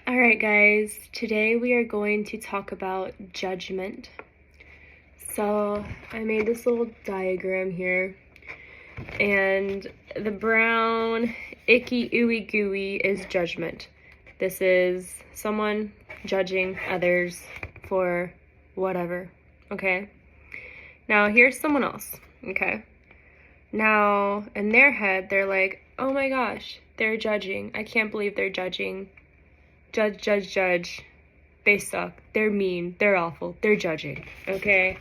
Alright guys, today we are going to talk about judgment. So I made this little diagram here, and the brown icky ooey gooey is judgment. This is someone judging others for whatever, okay? Now here's someone else, okay? Now in their head they're like, oh my gosh, they're judging. I can't believe they're judging. Judge. They suck. They're mean. They're awful. They're judging. Okay?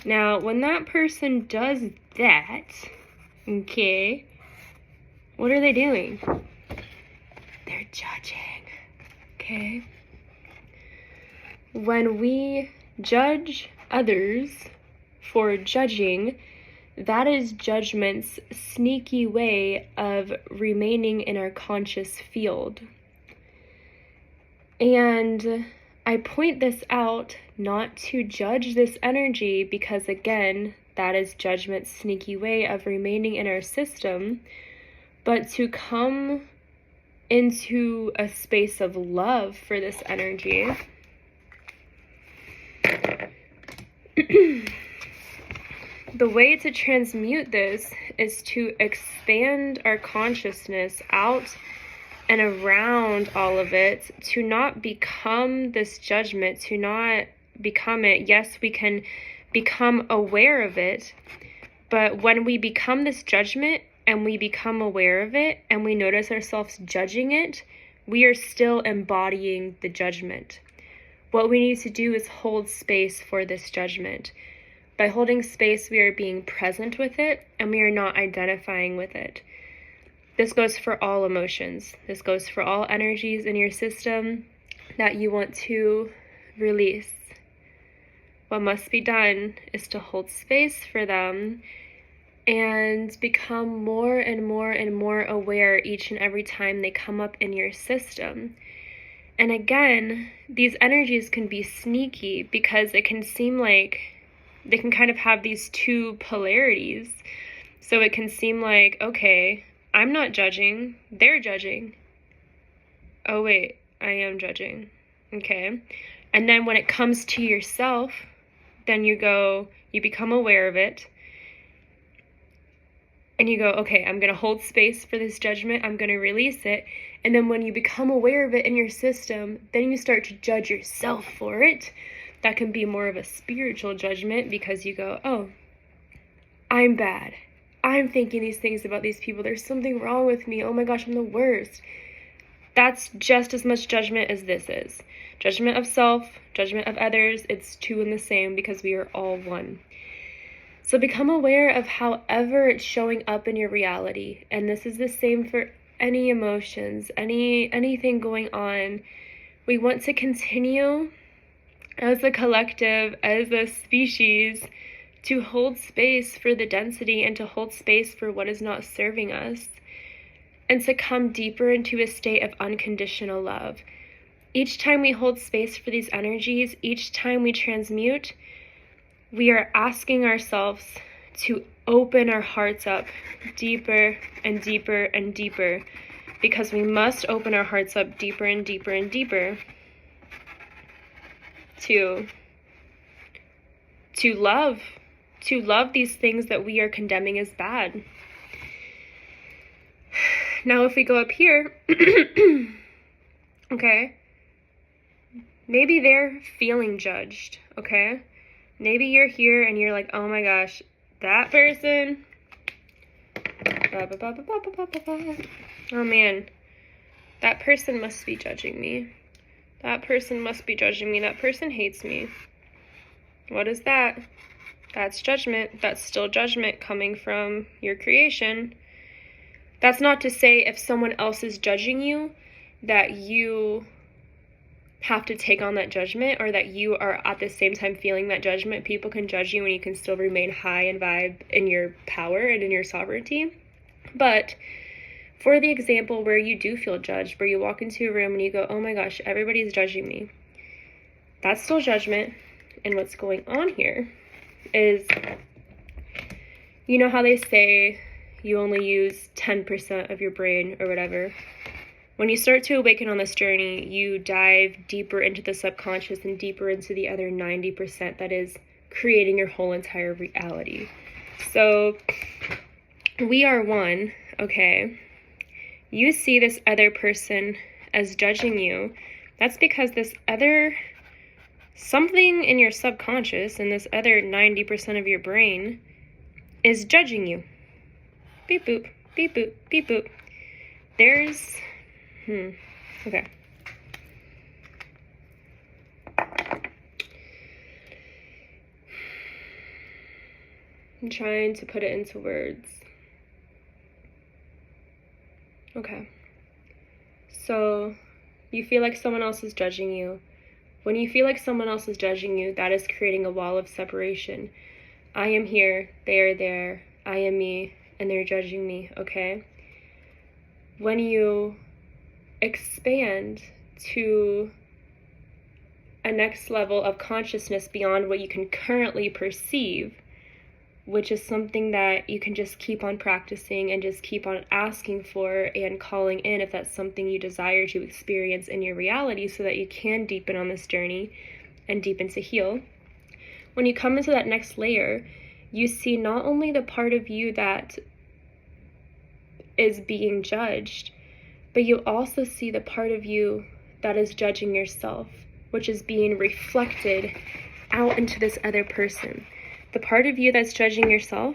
Now, when that person does that, okay, what are they doing? They're judging. Okay? When we judge others for judging, that is judgment's sneaky way of remaining in our conscious field. And I point this out not to judge this energy because, again, that is judgment's sneaky way of remaining in our system, but to come into a space of love for this energy. The way to transmute this is to expand our consciousness out and around all of it, to not become this judgment, to not become it. Yes, we can become aware of it, but when we become this judgment and we become aware of it and we notice ourselves judging it, we are still embodying the judgment. What we need to do is hold space for this judgment. By holding space, we are being present with it and we are not identifying with it. This goes for all emotions. This goes for all energies in your system that you want to release. What must be done is to hold space for them and become more and more and more aware each and every time they come up in your system. And again, these energies can be sneaky because it can seem like they can kind of have these two polarities. So it can seem like, okay, I'm not judging, they're judging. Oh wait, I am judging. Okay. And then when it comes to yourself, then you become aware of it. And you go, okay, I'm going to hold space for this judgment. I'm going to release it. And then when you become aware of it in your system, then you start to judge yourself for it. That can be more of a spiritual judgment because you go, oh, I'm bad. I'm thinking these things about these people. There's something wrong with me. Oh my gosh, I'm the worst. That's just as much judgment as this is. Judgment of self, judgment of others, it's two and the same because we are all one. So become aware of however it's showing up in your reality. And this is the same for any emotions, anything going on. We want to continue as a collective, as a species, to hold space for the density and to hold space for what is not serving us, and to come deeper into a state of unconditional love. Each time we hold space for these energies, each time we transmute, we are asking ourselves to open our hearts up deeper and deeper and deeper, because we must open our hearts up deeper and deeper and deeper to love these things that we are condemning as bad. Now, if we go up here, okay, maybe they're feeling judged, okay? Maybe you're here and you're like, oh my gosh, that person, oh man, that person must be judging me. That person must be judging me. That person hates me. What is that? That's judgment. That's still judgment coming from your creation. That's not to say if someone else is judging you that you have to take on that judgment, or that you are at the same time feeling that judgment. People can judge you and you can still remain high and vibe in your power and in your sovereignty. But for the example where you do feel judged, where you walk into a room and you go, oh my gosh, everybody's judging me, that's still judgment. And what's going on here is, you know how they say you only use 10% of your brain or whatever When you start to awaken on this journey, you dive deeper into the subconscious and deeper into the other 90% that is creating your whole entire reality. So we are one, okay? You see this other person as judging you. That's because this other something in your subconscious and this other 90% of your brain is judging you. Beep boop, beep boop, beep boop. There's okay. I'm trying to put it into words. Okay. So, you feel like someone else is judging you. When you feel like someone else is judging you, that is creating a wall of separation. I am here, they are there, I am me, and they're judging me, okay? When you expand to a next level of consciousness beyond what you can currently perceive, which is something that you can just keep on practicing and just keep on asking for and calling in if that's something you desire to experience in your reality so that you can deepen on this journey and deepen to heal. When you come into that next layer, you see not only the part of you that is being judged, but you also see the part of you that is judging yourself, which is being reflected out into this other person. The part of you that's judging yourself,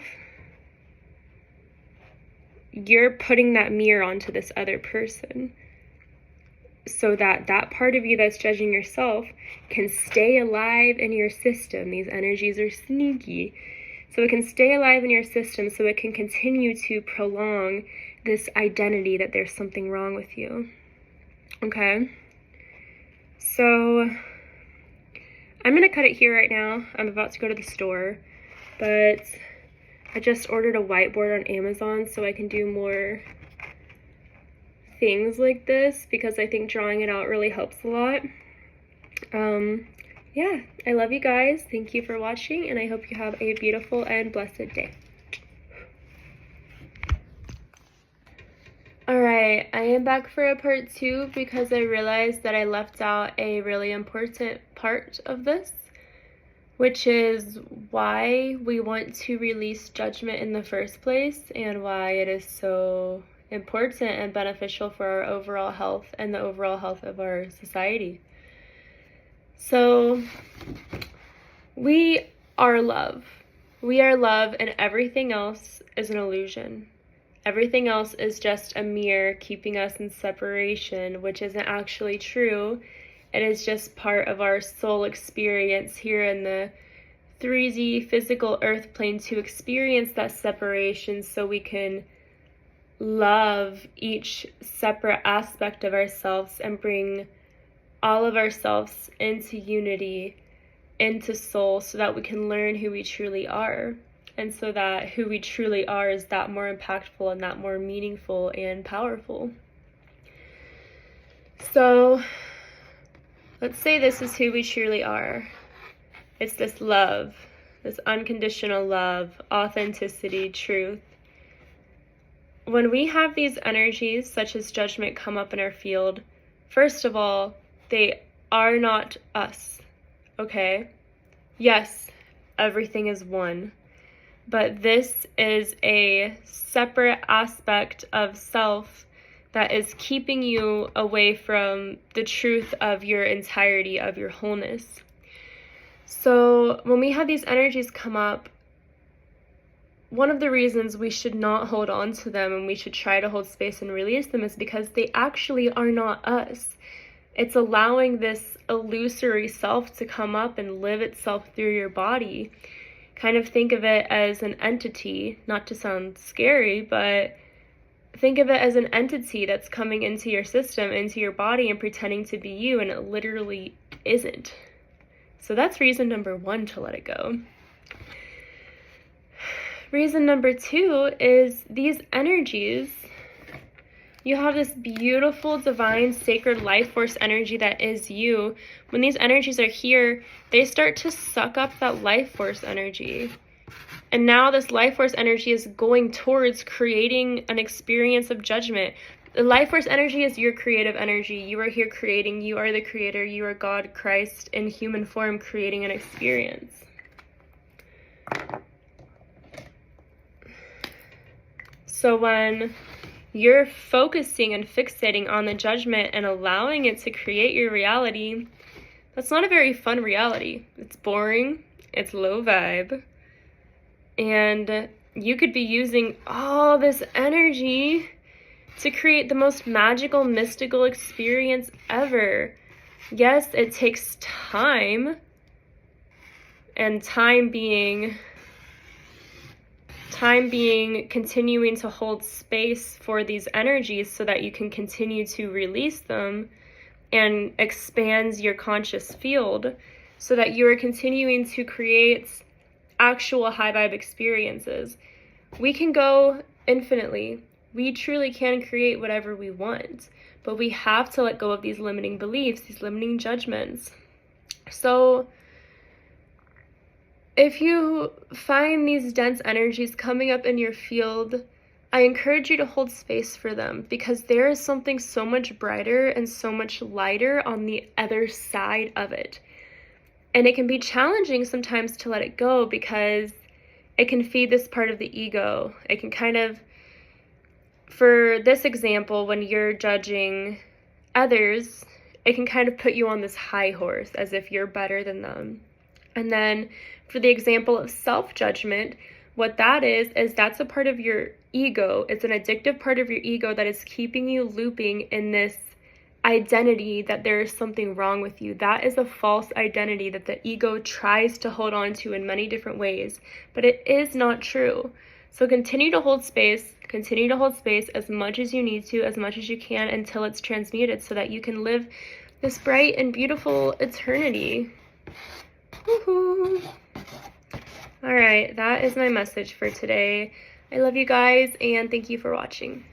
you're putting that mirror onto this other person so that that part of you that's judging yourself can stay alive in your system. These energies are sneaky. So it can stay alive in your system so it can continue to prolong this identity that there's something wrong with you. Okay? So I'm going to cut it here right now. I'm about to go to the store, but I just ordered a whiteboard on Amazon so I can do more things like this because I think drawing it out really helps a lot. Yeah, I love you guys. Thank you for watching, and I hope you have a beautiful and blessed day. Alright, I am back for a part 2 because I realized that I left out a really important part of this, which is why we want to release judgment in the first place and why it is so important and beneficial for our overall health and the overall health of our society. So, we are love. We are love, and everything else is an illusion. Everything else is just a mirror keeping us in separation, which isn't actually true. It is just part of our soul experience here in the 3D physical earth plane to experience that separation so we can love each separate aspect of ourselves and bring all of ourselves into unity, into soul, so that we can learn who we truly are. And so that who we truly are is that more impactful and that more meaningful and powerful. So, let's say this is who we truly are. It's this love, this unconditional love, authenticity, truth. When we have these energies, such as judgment, come up in our field, first of all, they are not us, okay? Yes, everything is one. But this is a separate aspect of self that is keeping you away from the truth of your entirety, of your wholeness. So when we have these energies come up, one of the reasons we should not hold on to them and we should try to hold space and release them is because they actually are not us. It's allowing this illusory self to come up and live itself through your body. Kind of think of it as an entity, not to sound scary, but think of it as an entity that's coming into your system, into your body, and pretending to be you, and it literally isn't. So that's reason number 1 to let it go. Reason number 2 is these energies. You have this beautiful, divine, sacred life force energy that is you. When these energies are here, they start to suck up that life force energy. And now this life force energy is going towards creating an experience of judgment. The life force energy is your creative energy. You are here creating. You are the creator. You are God, Christ, in human form, creating an experience. So when you're focusing and fixating on the judgment and allowing it to create your reality, that's not a very fun reality. It's boring. It's low vibe. And you could be using all this energy to create the most magical, mystical experience ever. Yes, it takes time, and time being continuing to hold space for these energies so that you can continue to release them and expands your conscious field so that you are continuing to create actual high vibe experiences. We can go infinitely. We truly can create whatever we want, but we have to let go of these limiting beliefs, these limiting judgments. So if you find these dense energies coming up in your field, I encourage you to hold space for them, because there is something so much brighter and so much lighter on the other side of it. And it can be challenging sometimes to let it go, because it can feed this part of the ego. It can kind of, for this example, when you're judging others, it can kind of put you on this high horse as if you're better than them. And then for the example of self-judgment, what that is that's a part of your ego. It's an addictive part of your ego that is keeping you looping in this identity that there is something wrong with you. That is a false identity that the ego tries to hold on to in many different ways, but it is not true. So continue to hold space as much as you need to, as much as you can, until it's transmuted, so that you can live this bright and beautiful eternity. Woohoo! All right, that is my message for today. I love you guys, and thank you for watching.